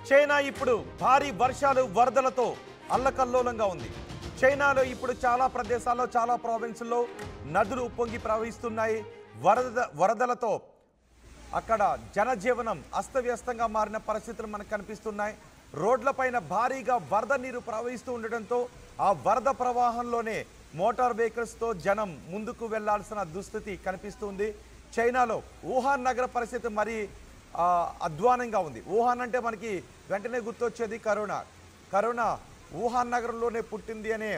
China ఇప్పుడు భారీ వర్షాలు వరదలతో అల్లకల్లోలంగా ఉంది. చైనాలో ఇప్పుడు చాలా ప్రదేశాల్లో చాలా ప్రావిన్సుల్లో నదులు ఉప్పొంగి ప్రవహిస్తున్నాయి. వరదలతో అక్కడ జనజీవనం అస్తవ్యస్తంగా మారిన పరిస్థితులు మనకు కనిపిస్తున్నాయి. రోడ్లపైన భారీగా వరద నీరు ప్రవహిస్తూ ఉండడంతో ఆ వరద ప్రవాహంలోనే మోటార్ వెహికల్స్తో జనం ముందుకు వెళ్లాల్సిన దుస్థితి కనిపిస్తుంది. చైనాలో వుహాన్ నగర పరిస్థితి మరీ అధ్వానంగా ఉంది. వుహాన్ అంటే మనకి వెంటనే గుర్తొచ్చేది కరోనా వుహాన్ నగరంలోనే పుట్టింది అనే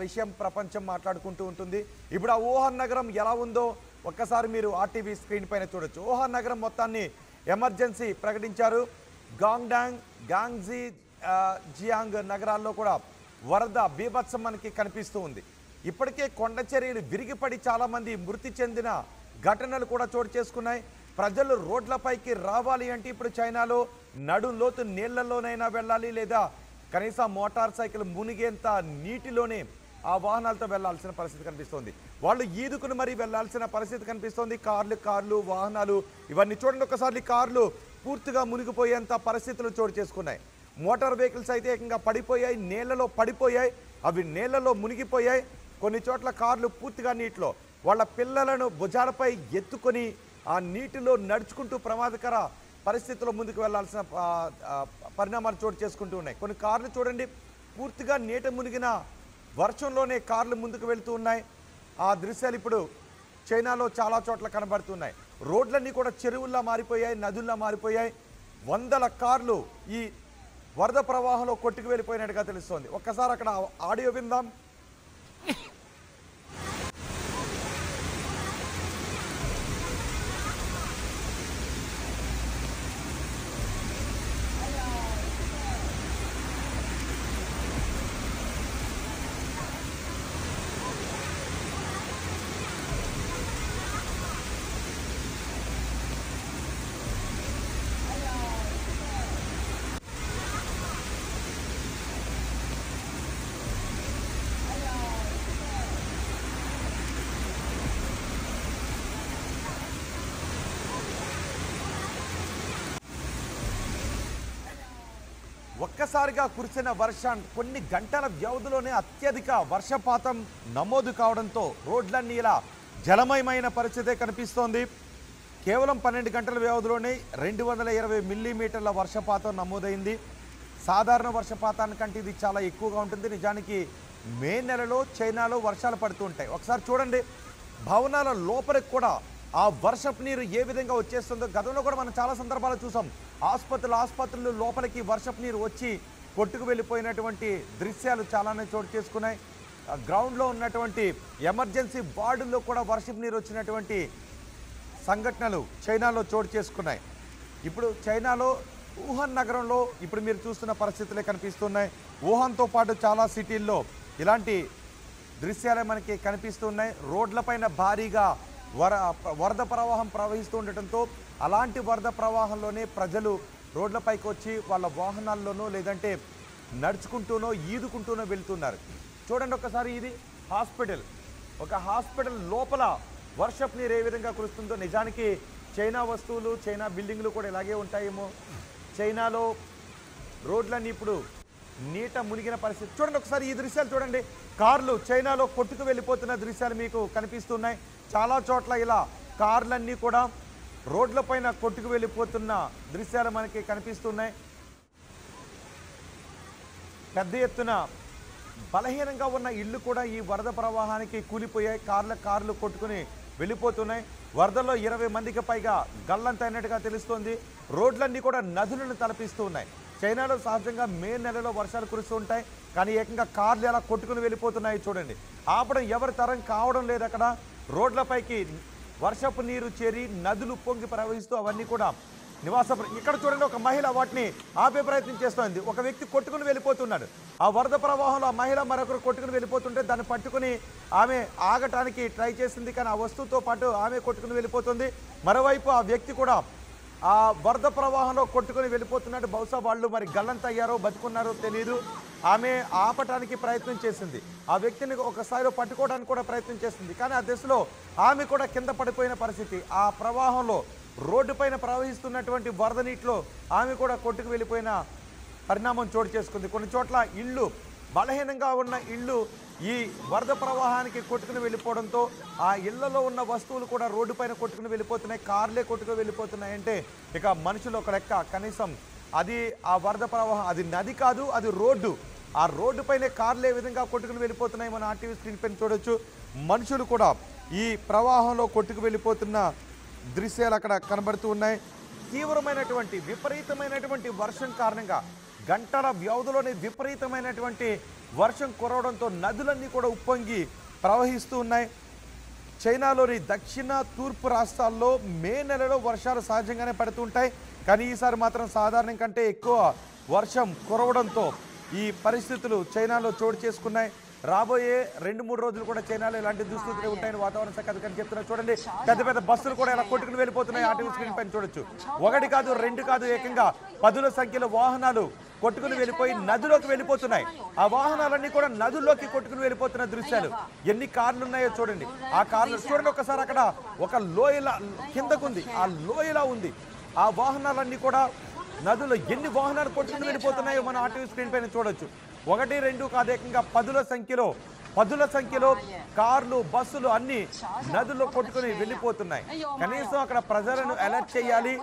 విషయం ప్రపంచం మాట్లాడుకుంటూ ఉంటుంది. ఇప్పుడు ఆ వుహాన్ నగరం ఎలా ఉందో ఒక్కసారి మీరు ఆర్టీవీ స్క్రీన్ పైన చూడొచ్చు. వుహాన్ నగరం మొత్తాన్ని ఎమర్జెన్సీ ప్రకటించారు. గాంగ్డాంగ్, గాంగ్జీ, జియాంగ్ నగరాల్లో కూడా వరద బీభత్సం మనకి కనిపిస్తూ ఉంది. ఇప్పటికే కొండ చర్యలు విరిగిపడి చాలామంది మృతి చెందిన ఘటనలు కూడా చోటు చేసుకున్నాయి. ప్రజలు రోడ్లపైకి రావాలి అంటే ఇప్పుడు చైనాలో నడుంలోతు నీళ్లలోనైనా వెళ్ళాలి, లేదా కనీసం మోటార్ సైకిల్ మునిగేంత నీటిలోనే ఆ వాహనాలతో వెళ్లాల్సిన పరిస్థితి కనిపిస్తోంది. వాళ్ళు ఈదుకుని మరీ వెళ్లాల్సిన పరిస్థితి కనిపిస్తోంది. కార్లు వాహనాలు ఇవన్నీ చూడండి ఒకసారి. కార్లు పూర్తిగా మునిగిపోయేంత పరిస్థితులు చోటు చేసుకున్నాయి. మోటార్ వెహికల్స్ అయితే ఏకంగా పడిపోయాయి, నీళ్లలో పడిపోయాయి, అవి నీళ్లలో మునిగిపోయాయి. కొన్ని చోట్ల కార్లు పూర్తిగా నీటిలో వాళ్ళ పిల్లలను భుజాలపై ఎత్తుకొని ఆ నీటిలో నడుచుకుంటూ ప్రమాదకర పరిస్థితుల్లో ముందుకు వెళ్లాల్సిన పరిణామాలు చోటు చేసుకుంటూ ఉన్నాయి. కొన్ని కార్లు చూడండి పూర్తిగా నీట మునిగిన వర్షంలోనే కార్లు ముందుకు వెళ్తూ ఉన్నాయి. ఆ దృశ్యాలు ఇప్పుడు చైనాలో చాలా చోట్ల కనబడుతున్నాయి. రోడ్లన్నీ కూడా చెరువుల్లా మారిపోయాయి, నదుల్లా మారిపోయాయి. వందల కార్లు ఈ వరద ప్రవాహంలో కొట్టుకు వెళ్ళిపోయినట్టుగా తెలుస్తోంది. ఒక్కసారి అక్కడ ఆడియో విందాం. ఒక్కసారిగా కురిసిన వర్షం కొన్ని గంటల వ్యవధిలోనే అత్యధిక వర్షపాతం నమోదు కావడంతో రోడ్లన్నీ ఇలా జలమయమైన పరిస్థితే కనిపిస్తోంది. కేవలం 12 గంటల వ్యవధిలోనే 220 మిల్లీమీటర్ల వర్షపాతం నమోదైంది. సాధారణ వర్షపాతానికంటే ఇది చాలా ఎక్కువగా ఉంటుంది. నిజానికి మే నెలలో చైనాలో వర్షాలు పడుతూ ఉంటాయి. ఒకసారి చూడండి, భవనాల లోపలికి కూడా ఆ వర్షపు నీరు ఏ విధంగా వచ్చేస్తుందో గతంలో కూడా మనం చాలా సందర్భాలు చూసాం. ఆసుపత్రులు లోపలికి వర్షపు నీరు వచ్చి కొట్టుకు వెళ్ళిపోయినటువంటి దృశ్యాలు చాలానే చోటు చేసుకున్నాయి. గ్రౌండ్లో ఉన్నటువంటి ఎమర్జెన్సీ వార్డుల్లో కూడా వర్షపు నీరు వచ్చినటువంటి సంఘటనలు చైనాలో చోటు చేసుకున్నాయి. ఇప్పుడు చైనాలో వుహాన్ నగరంలో ఇప్పుడు మీరు చూస్తున్న పరిస్థితులే కనిపిస్తున్నాయి. వుహాన్తో పాటు చాలా సిటీల్లో ఇలాంటి దృశ్యాలే మనకి కనిపిస్తున్నాయి. రోడ్లపైన భారీగా వరద ప్రవాహం ప్రవహిస్తూ ఉండటంతో అలాంటి వరద ప్రవాహంలోనే ప్రజలు రోడ్లపైకి వచ్చి వాళ్ళ వాహనాల్లోనో లేదంటే నడుచుకుంటూనో ఈదుకుంటూనో వెళ్తున్నారు. చూడండి ఒకసారి, ఇది హాస్పిటల్ లోపల వర్షపు నీరు ఏ విధంగా కురుస్తుందో. నిజానికి చైనా వస్తువులు, చైనా బిల్డింగ్లు కూడా ఇలాగే ఉంటాయేమో. చైనాలో రోడ్లన్నీ ఇప్పుడు నీట మునిగిన పరిస్థితి. చూడండి ఒకసారి ఈ దృశ్యాలు చూడండి. కార్లు చైనాలో కొట్టుకు వెళ్ళిపోతున్న దృశ్యాలు మీకు కనిపిస్తున్నాయి. చాలా చోట్ల ఇలా కార్లన్నీ కూడా రోడ్లపైన కొట్టుకు వెళ్ళిపోతున్న దృశ్యాలు మనకి కనిపిస్తున్నాయి. పెద్ద ఎత్తున బలహీనంగా ఉన్న ఇళ్ళు కూడా ఈ వరద ప్రవాహానికి కూలిపోయాయి. కార్లు కొట్టుకుని వెళ్ళిపోతున్నాయి. వరదల్లో 20 మందికి పైగా గల్లంతైనట్టుగా తెలుస్తోంది. రోడ్లన్నీ కూడా నదులను తలపిస్తూ ఉన్నాయి. చైనాలో సహజంగా మే నెలలో వర్షాలు కురుస్తూ ఉంటాయి, కానీ ఏకంగా కార్లు ఎలా కొట్టుకుని వెళ్ళిపోతున్నాయి చూడండి. ఆపడం ఎవరి తరం కావడం లేదు. అక్కడ రోడ్లపైకి వర్షపు నీరు చేరి నదులు పొంగి ప్రవహిస్తూ అవన్నీ కూడా ఇక్కడ చూడండి, ఒక మహిళ వాటిని ఆపే ప్రయత్నం చేస్తోంది. ఒక వ్యక్తి కొట్టుకుని వెళ్ళిపోతున్నాడు. ఆ వరద ప్రవాహంలో ఆ మహిళ మరొకరు కొట్టుకుని వెళ్ళిపోతుంటే దాన్ని పట్టుకుని ఆమె ఆగటానికి ట్రై చేసింది, కానీ ఆ వస్తువుతో పాటు ఆమె కొట్టుకుని వెళ్ళిపోతుంది. మరోవైపు ఆ వ్యక్తి కూడా ఆ వరద ప్రవాహంలో కొట్టుకుని వెళ్ళిపోతున్నాడు. బహుశా వాళ్ళు మరి గల్లంతయ్యారో బతుకున్నారో తెలియదు. ఆమె ఆపటానికి ప్రయత్నం చేసింది. ఆ వ్యక్తిని ఒకసారి పట్టుకోవడానికి కూడా ప్రయత్నం చేసింది, కానీ ఆ దశలో ఆమె కూడా కింద పడిపోయిన పరిస్థితి. ఆ ప్రవాహంలో రోడ్డుపైన ప్రవహిస్తున్నటువంటి వరద నీటిలో ఆమె కూడా కొట్టుకు వెళ్ళిపోయిన పరిణామం చోటు చేసుకుంది. కొన్ని చోట్ల ఇళ్ళు బలహీనంగా ఉన్న ఇళ్ళు ఈ వరద ప్రవాహానికి కొట్టుకుని వెళ్ళిపోవడంతో ఆ ఇళ్లలో ఉన్న వస్తువులు కూడా రోడ్డుపైన కొట్టుకుని వెళ్ళిపోతున్నాయి. కార్లే కొట్టుకుని వెళ్ళిపోతున్నాయి. అంటే ఇక మనుషులు ఒక లెక్క, కనీసం అది ఆ వరద ప్రవాహం అది నది కాదు, అది రోడ్డు. ఆ రోడ్డుపైనే కార్లు ఏ విధంగా కొట్టుకుని వెళ్ళిపోతున్నాయి మన ఆర్టీవీ స్క్రీన్ పైన చూడొచ్చు. మనుషులు కూడా ఈ ప్రవాహంలో కొట్టుకు వెళ్ళిపోతున్న దృశ్యాలు అక్కడ కనబడుతూ ఉన్నాయి. తీవ్రమైనటువంటి విపరీతమైనటువంటి వర్షం కారణంగా గంటల వ్యవధిలోనే విపరీతమైనటువంటి వర్షం కురవడంతో నదులన్నీ కూడా ఉప్పొంగి ప్రవహిస్తూ ఉన్నాయి. చైనాలోని దక్షిణ తూర్పు రాష్ట్రాల్లో మే నెలలో వర్షాలు సహజంగానే పడుతుంటాయి. కానీ ఈసారి మాత్రం సాధారణం కంటే ఎక్కువ వర్షం కురవడంతో ఈ పరిస్థితులు చైనాలో చోటు చేసుకున్నాయి. రాబోయే 2-3 రోజులు కూడా చైనాలో ఇలాంటి దుస్థితులు ఉంటాయని వాతావరణ శాఖ అధికారులు చెప్తున్నారు. చూడండి, పెద్ద పెద్ద బస్సులు కూడా ఇలా కొట్టుకుని వెళ్ళిపోతున్నాయి. ఆర్టీవీ స్క్రీన్ పైన చూడొచ్చు. 1 కాదు 2 కాదు, ఏకంగా 10ల సంఖ్యలో వాహనాలు కొట్టుకుని వెళ్ళిపోయి నదిలోకి వెళ్ళిపోతున్నాయి. ఆ వాహనాలన్నీ కూడా నదుల్లోకి కొట్టుకుని వెళ్ళిపోతున్న దృశ్యాలు. ఎన్ని కార్లు ఉన్నాయో చూడండి. ఆ కార్లు చూడండి ఒకసారి, అక్కడ ఒక లోయలా కిందకుంది, ఆ లోయలా ఉంది. ఆ వాహనాలన్నీ కూడా నదుల్లో ఎన్ని వాహనాలు కొట్టుకుని వెళ్ళిపోతున్నాయో మన ఆర్టీవీ స్క్రీన్ పైన చూడొచ్చు. 1, 2 కాదు, ఏకంగా 10ల సంఖ్యలో కార్లు, బస్సులు అన్ని నదుల్లో కొట్టుకుని వెళ్ళిపోతున్నాయి. కనీసం అక్కడ ప్రజలను అలర్ట్ చేయాలి.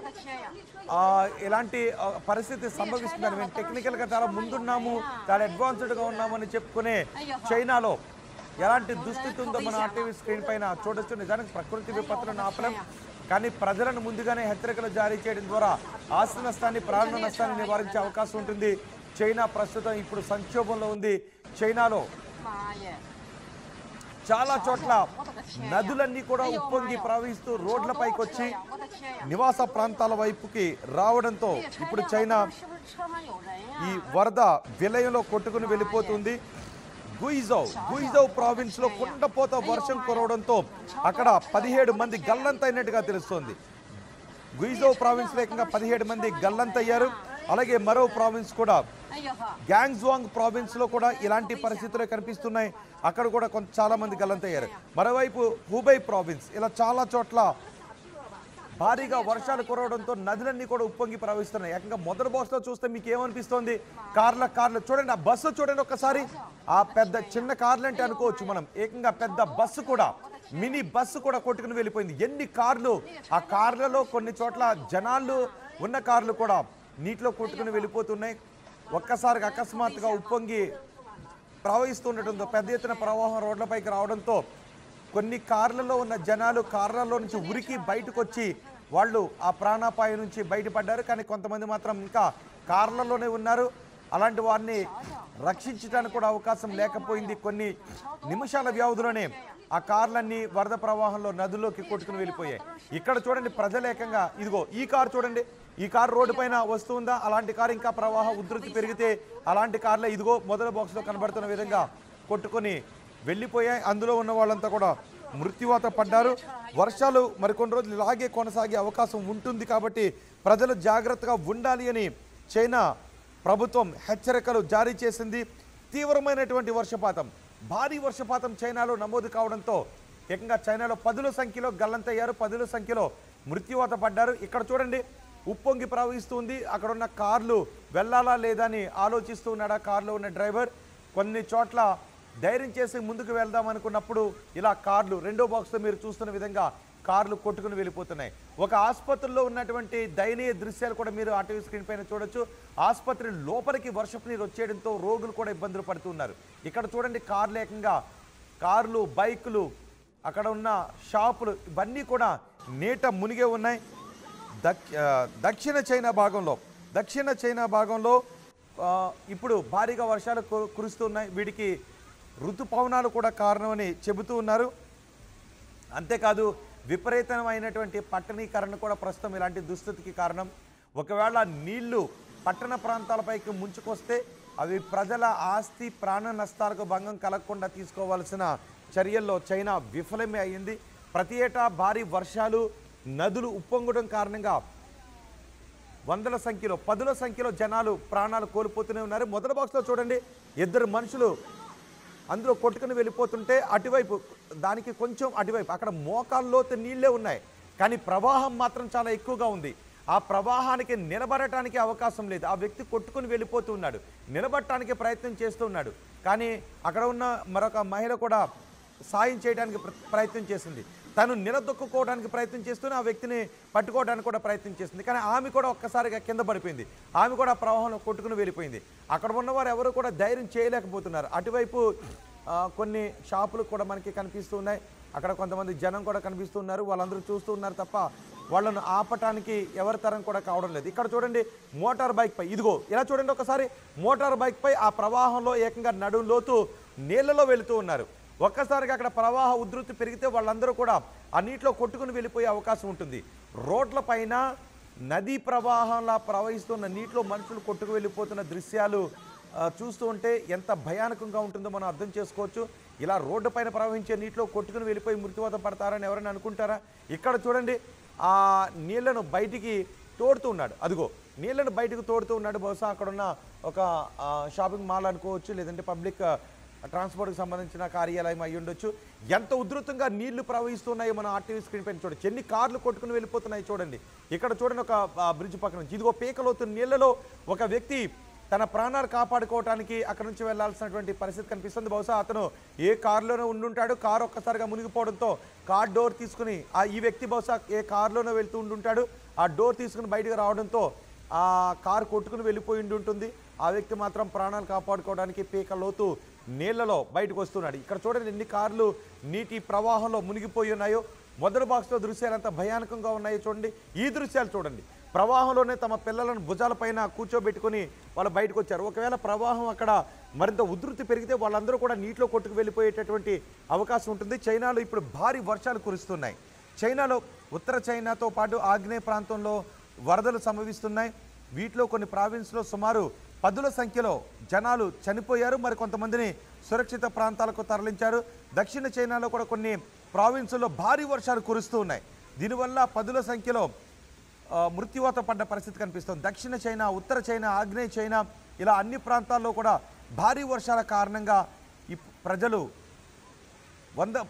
ఇలాంటి పరిస్థితి సంభవిస్తుందని మేము టెక్నికల్గా చాలా ముందున్నాము, చాలా అడ్వాన్స్డ్గా ఉన్నాము అని చెప్పుకునే చైనాలో ఎలాంటి దుస్థితి ఉందో మన ఆర్టీవీ స్క్రీన్ పైన చూడొచ్చు. నిజానికి ప్రకృతి విపత్తులను ఆపలేం, కానీ ప్రజలను ముందుగానే హెచ్చరికలు జారీ చేయడం ద్వారా ఆస్తి నష్టాన్ని, ప్రాణ నష్టాన్ని నివారించే అవకాశం ఉంటుంది. చైనా ప్రస్తుతం ఇప్పుడు సంక్షోభంలో ఉంది. చైనాలో చాలా చోట్ల నదులన్నీ కూడా ఉప్పొంగి ప్రవహిస్తూ రోడ్లపైకి వచ్చి నివాస ప్రాంతాల వైపుకి రావడంతో ఇప్పుడు చైనా ఈ వరద విలయంలో కొట్టుకుని వెళ్ళిపోతుంది. గుయిజౌ ప్రావిన్స్ లో కుండపోత వర్షం కురవడంతో అక్కడ 17 మంది గల్లంతైనట్టుగా తెలుస్తోంది. గుయిజౌ ప్రావిన్స్ లో ఏకంగా 17 మంది గల్లంతయ్యారు. అలాగే మరో ప్రావిన్స్ కూడా గ్యాంగ్జువాంగ్ ప్రావిన్స్ లో కూడా ఇలాంటి పరిస్థితులు కనిపిస్తున్నాయి. అక్కడ కూడా చాలా మంది గల్లంతయ్యారు. మరోవైపు హుబై ప్రావిన్స్, ఇలా చాలా చోట్ల భారీగా వర్షాలు కురవడంతో నదులన్నీ కూడా ఉప్పొంగి ప్రవహిస్తున్నాయి. ఏకంగా మొదటి బాక్స్లో చూస్తే మీకు ఏమనిపిస్తోంది? కార్లు చూడండి, ఆ బస్సు చూడండి ఒక్కసారి. ఆ పెద్ద చిన్న కార్లు అంటే అనుకోవచ్చు మనం, ఏకంగా పెద్ద బస్సు కూడా, మినీ బస్సు కూడా కొట్టుకుని వెళ్ళిపోయింది. ఎన్ని కార్లు! ఆ కార్లలో కొన్ని చోట్ల జనాలు ఉన్న కార్లు కూడా నీటిలో కొట్టుకుని వెళ్ళిపోతున్నాయి. ఒక్కసారిగా అకస్మాత్తుగా ఉప్పొంగి ప్రవహిస్తుండటంతో పెద్ద ఎత్తున ప్రవాహం రోడ్లపైకి రావడంతో కొన్ని కార్లలో ఉన్న జనాలు కార్లలో నుంచి ఉరికి బయటకు వచ్చి వాళ్ళు ఆ ప్రాణాపాయం నుంచి బయటపడ్డారు. కానీ కొంతమంది మాత్రం ఇంకా కార్లలోనే ఉన్నారు. అలాంటి వారిని రక్షించడానికి కూడా అవకాశం లేకపోయింది. కొన్ని నిమిషాల వ్యవధిలోనే ఆ కార్లన్నీ వరద ప్రవాహంలో నదుల్లోకి కొట్టుకుని వెళ్ళిపోయాయి. ఇక్కడ చూడండి, ప్రజలేకంగా ఇదిగో ఈ కారు చూడండి, ఈ కారు రోడ్డు పైన వస్తుందా? అలాంటి కారు ఇంకా ప్రవాహ ఉధృతి పెరిగితే అలాంటి కార్లే ఇదిగో మొదటి బాక్స్లో కనబడుతున్న విధంగా కొట్టుకొని వెళ్ళిపోయాయి. అందులో ఉన్న వాళ్ళంతా కూడా మృత్యువాత పడ్డారు. వర్షాలు మరికొన్ని రోజులు ఇలాగే కొనసాగే అవకాశం ఉంటుంది కాబట్టి ప్రజలు జాగ్రత్తగా ఉండాలి అని చైనా ప్రభుత్వం హెచ్చరికలు జారీ చేసింది. తీవ్రమైనటువంటి వర్షపాతం, భారీ వర్షపాతం చైనాలో నమోదు కావడంతో ఏకంగా చైనాలో 10ల సంఖ్యలో గల్లంతయ్యారు, 10ల సంఖ్యలో మృత్యువాత పడ్డారు. ఇక్కడ చూడండి, ఉప్పొంగి ప్రవహిస్తుంది. అక్కడ ఉన్న కార్లు వెళ్ళాలా లేదా అని ఆలోచిస్తూ ఉన్నాడు ఆ కార్లో ఉన్న డ్రైవర్. కొన్ని చోట్ల ధైర్యం చేసి ముందుకు వెళ్దాం అనుకున్నప్పుడు ఇలా కార్లు, రెండో బాక్స్లో మీరు చూస్తున్న విధంగా కార్లు కొట్టుకుని వెళ్ళిపోతున్నాయి. ఒక ఆసుపత్రిలో ఉన్నటువంటి దయనీయ దృశ్యాలు కూడా మీరు ఆర్టీవీ స్క్రీన్ పైన చూడొచ్చు. ఆసుపత్రి లోపలికి వర్షపు నీరు వచ్చేయడంతో రోగులు కూడా ఇబ్బందులు పడుతున్నారు. ఇక్కడ చూడండి, కార్లు, బైకులు, అక్కడ ఉన్న షాపులు ఇవన్నీ కూడా నీట మునిగే ఉన్నాయి. దక్షిణ చైనా భాగంలో ఇప్పుడు భారీగా వర్షాలు కురుస్తున్నాయి. వీటికి ఋతుపవనాలు కూడా కారణమని చెబుతూ ఉన్నారు. అంతేకాదు విపరీతమైనటువంటి పట్టణీకరణ కూడా ప్రస్తుతం ఇలాంటి దుస్థితికి కారణం. ఒకవేళ నీళ్లు పట్టణ ప్రాంతాలపైకి ముంచుకొస్తే అవి ప్రజల ఆస్తి, ప్రాణ నష్టాలకు భంగం కలగకుండా తీసుకోవాల్సిన చర్యల్లో చైనా విఫలమే అయ్యింది. ప్రతి ఏటా భారీ వర్షాలు, నదులు ఉప్పొంగడం కారణంగా 100ల సంఖ్యలో, 10ల సంఖ్యలో జనాలు ప్రాణాలు కోల్పోతూనే ఉన్నారు. మొదటి బాక్స్లో చూడండి, 2 మనుషులు అందులో కొట్టుకుని వెళ్ళిపోతుంటే అటువైపు, దానికి కొంచెం అటువైపు అక్కడ మోకాల్లోతు నీళ్ళే ఉన్నాయి. కానీ ప్రవాహం మాత్రం చాలా ఎక్కువగా ఉంది. ఆ ప్రవాహానికి నిలబడటానికి అవకాశం లేదు. ఆ వ్యక్తి కొట్టుకుని వెళ్ళిపోతూ ఉన్నాడు. నిలబడటానికి ప్రయత్నం చేస్తూ ఉన్నాడు. కానీ అక్కడ ఉన్న మరొక మహిళ కూడా సాయం చేయడానికి ప్రయత్నం చేసింది. తను నిలదొక్కుకోవడానికి ప్రయత్నం చేస్తూనే ఆ వ్యక్తిని పట్టుకోవడానికి కూడా ప్రయత్నం చేసింది. కానీ ఆమె కూడా ఒక్కసారిగా కింద పడిపోయింది. ఆమె కూడా ప్రవాహంలో కొట్టుకుని వెళ్ళిపోయింది. అక్కడ ఉన్నవారు ఎవరు కూడా ధైర్యం చేయలేకపోతున్నారు. అటువైపు కొన్ని షాపులు కూడా మనకి కనిపిస్తూ ఉన్నాయి. అక్కడ కొంతమంది జనం కూడా కనిపిస్తున్నారు. వాళ్ళందరూ చూస్తూ ఉన్నారు తప్ప వాళ్ళను ఆపటానికి ఎవరి తరం కూడా కావడం లేదు. ఇక్కడ చూడండి, మోటార్ బైక్ పై, ఇదిగో ఇలా చూడండి ఒకసారి, మోటార్ బైక్ పై ఆ ప్రవాహంలో ఏకంగా నడుం లోతు నీళ్లలో వెళుతూ ఉన్నారు. ఒక్కసారిగా అక్కడ ప్రవాహ ఉధృతి పెరిగితే వాళ్ళందరూ కూడా ఆ నీటిలో కొట్టుకుని వెళ్ళిపోయే అవకాశం ఉంటుంది. రోడ్ల పైన నదీ ప్రవాహంలా ప్రవహిస్తున్న నీటిలో మనుషులు కొట్టుకు వెళ్ళిపోతున్న దృశ్యాలు చూస్తూ ఉంటే ఎంత భయానకంగా ఉంటుందో మనం అర్థం చేసుకోవచ్చు. ఇలా రోడ్డు పైన ప్రవహించే నీటిలో కొట్టుకుని వెళ్ళిపోయి మృత్యువాత పడతారని ఎవరైనా అనుకుంటారా? ఇక్కడ చూడండి, ఆ నీళ్లను బయటికి తోడుతూ ఉన్నాడు. అదిగో నీళ్లను బయటకు తోడుతూ ఉన్నాడు. బహుశా అక్కడున్న ఒక షాపింగ్ మాల్ అనుకోవచ్చు, లేదంటే పబ్లిక్ ట్రాన్స్పోర్ట్కి సంబంధించిన కార్యాలయం అయి ఉండొచ్చు. ఎంత ఉధృతంగా నీళ్లు ప్రవహిస్తున్నాయో మనం ఆర్టీవీ స్క్రీన్ పైన చూడండి. ఎన్ని కార్లు కొట్టుకుని వెళ్ళిపోతున్నాయి చూడండి. ఇక్కడ చూడండి, ఒక బ్రిడ్జ్ పక్కన నుంచి ఇదిగో పీకలోతున్న నీళ్లలో ఒక వ్యక్తి తన ప్రాణాలు కాపాడుకోవడానికి అక్కడ నుంచి వెళ్లాల్సినటువంటి పరిస్థితి కనిపిస్తుంది. బహుశా అతను ఏ కారులోనే ఉండుంటాడు. కారు ఒక్కసారిగా మునిగిపోవడంతో కార్ డోర్ తీసుకుని ఈ వ్యక్తి బహుశా ఏ కారులోనే వెళ్తూ ఉండుంటాడు. ఆ డోర్ తీసుకుని బయటకు రావడంతో ఆ కారు కొట్టుకుని వెళ్ళిపోయి ఉంటుంది. ఆ వ్యక్తి మాత్రం ప్రాణాలు కాపాడుకోవడానికి పీక లోతు నీళ్లలో బయటకు వస్తున్నాడు. ఇక్కడ చూడండి ఎన్ని కార్లు నీటి ప్రవాహంలో మునిగిపోయి ఉన్నాయో. మొదటి బాక్స్లో దృశ్యాలు ఎంత భయానకంగా ఉన్నాయో చూడండి. ఈ దృశ్యాలు చూడండి, ప్రవాహంలోనే తమ పిల్లలను భుజాలపైన కూర్చోబెట్టుకుని వాళ్ళు బయటకు వచ్చారు. ఒకవేళ ప్రవాహం అక్కడ మరింత ఉధృతి పెరిగితే వాళ్ళందరూ కూడా నీటిలో కొట్టుకు వెళ్ళిపోయేటటువంటి అవకాశం ఉంటుంది. చైనాలో ఇప్పుడు భారీ వర్షాలు కురుస్తున్నాయి. చైనాలో ఉత్తర చైనాతో పాటు ఆగ్నేయ ప్రాంతంలో వరదలు సంభవిస్తున్నాయి. వీటిలో కొన్ని ప్రావిన్స్లో సుమారు 10ల సంఖ్యలో జనాలు చనిపోయారు. మరి కొంతమందిని సురక్షిత ప్రాంతాలకు తరలించారు. దక్షిణ చైనాలో కూడా కొన్ని ప్రావిన్సుల్లో భారీ వర్షాలు కురుస్తూ ఉన్నాయి. దీనివల్ల 10ల సంఖ్యలో మృత్యువాత పడ్డ పరిస్థితి కనిపిస్తుంది. దక్షిణ చైనా, ఉత్తర చైనా, ఆగ్నేయ చైనా ఇలా అన్ని ప్రాంతాల్లో కూడా భారీ వర్షాల కారణంగా ఈ ప్రజలు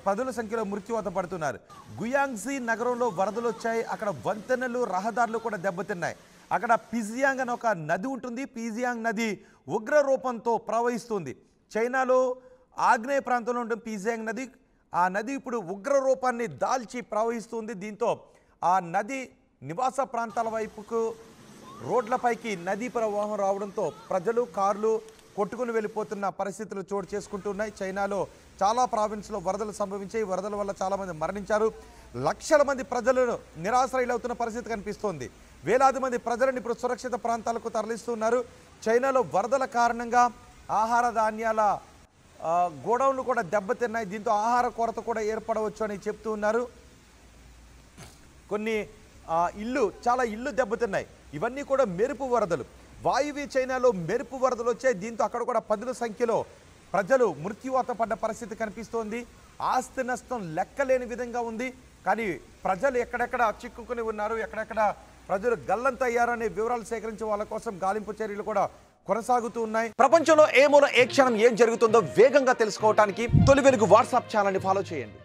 10ల సంఖ్యలో మృత్యువాత పడుతున్నారు. గుయాంగ్జీ నగరంలో వరదలు వచ్చాయి. అక్కడ వంతెనలు, రహదారులు కూడా దెబ్బతిన్నాయి. అక్కడ పిజియాంగ్ అని ఒక నది ఉంటుంది. పిజియాంగ్ నది ఉగ్ర రూపంతో ప్రవహిస్తుంది. చైనాలో ఆగ్నేయ ప్రాంతంలో ఉంటుంది పిజియాంగ్ నది. ఆ నది ఇప్పుడు ఉగ్ర రూపాన్ని దాల్చి ప్రవహిస్తుంది. దీంతో ఆ నది నివాస ప్రాంతాల వైపుకు రోడ్లపైకి నదీ ప్రవాహం రావడంతో ప్రజలు, కార్లు కొట్టుకుని వెళ్ళిపోతున్న పరిస్థితులు చోటు చేసుకుంటున్నాయి. చైనాలో చాలా ప్రావిన్స్లో వరదలు సంభవించాయి. వరదల వల్ల చాలామంది మరణించారు. లక్షల మంది ప్రజలను నిరాశ్రయులవుతున్న పరిస్థితి కనిపిస్తోంది. వేలాది మంది ప్రజలను ఇప్పుడు సురక్షిత ప్రాంతాలకు తరలిస్తున్నారు. చైనాలో వరదల కారణంగా ఆహార ధాన్యాల గోడౌన్లు కూడా దెబ్బతిన్నాయి. దీంతో ఆహార కొరత కూడా ఏర్పడవచ్చు అని చెప్తూ ఉన్నారు. కొన్ని చాలా ఇళ్ళు దెబ్బతిన్నాయి. ఇవన్నీ కూడా మెరుపు వరదలు. వాయువ్య చైనాలో మెరుపు వరదలు వచ్చాయి. దీంతో అక్కడ కూడా 10ల సంఖ్యలో ప్రజలు మృత్యువాత పడ్డ పరిస్థితి కనిపిస్తోంది. ఆస్తి నష్టం లెక్కలేని విధంగా ఉంది. కానీ ప్రజలు ఎక్కడెక్కడ చిక్కుకుని ఉన్నారు, ఎక్కడెక్కడ ప్రజలు గల్లంతయ్యారు అనే వివరాలు సేకరించి వాళ్ళ కోసం గాలింపు చర్యలు కూడా కొనసాగుతూ ఉన్నాయి. ప్రపంచంలో ఏ మూల ఏ క్షణం ఏం జరుగుతుందో వేగంగా తెలుసుకోవడానికి తొలి వెలుగు వాట్సాప్ ఛానల్ని ఫాలో చేయండి.